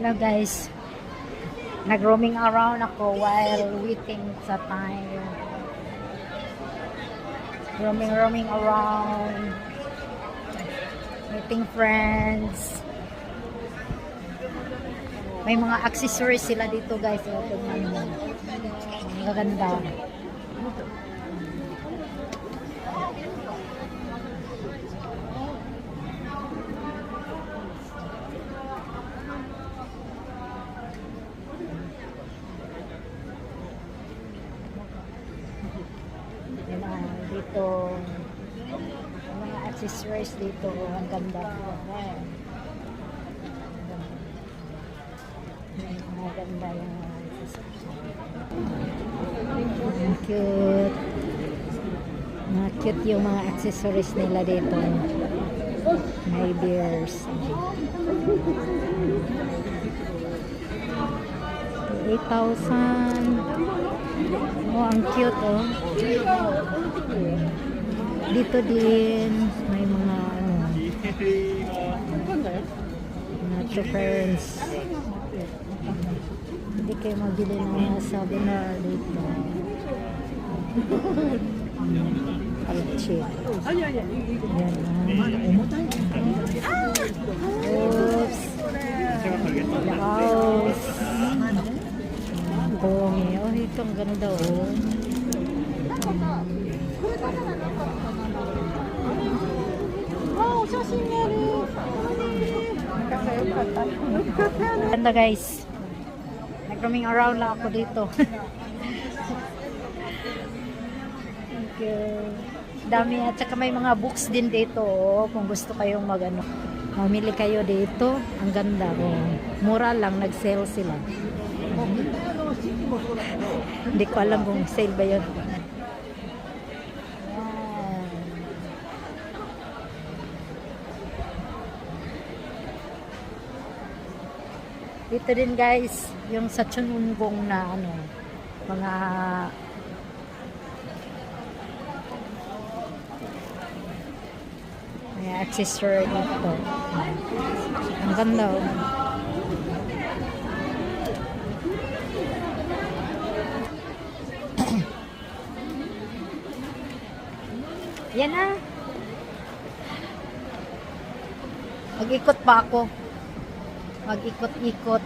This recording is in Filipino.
Hello guys. Nag-roaming around ako while waiting sa time. Roaming around. Meeting friends. May mga accessories sila dito guys. Tingnan mo. Ang gaganda. Dito mga accessories dito, ang ganda. Ang ganda yung ang cute. Mga cute yung mga accessories nila dito. May bears. 8,000. Oh, ang cute oh. Dito din may mga nacho friends. Hindi kayo mabili ng mga souvenir dito. Alchi. Yan. Oops. The house. Bongi. Oh, ito ang ganda oh. Ganda guys. Nag-roaming around lang ako dito. Okay. Dami at saka may mga books din dito oh, kung gusto kayong mag-ano. Mamili kayo dito. Ang ganda oh. Mura lang, nag-sale sila. Hindi ko alam kung sale ba yun. Dito din guys, yung sa Chununggong na ano, mga accessory dito. Ang ganda oh. Yan na. Mag-ikot pa ako. Mag-ikot-ikot.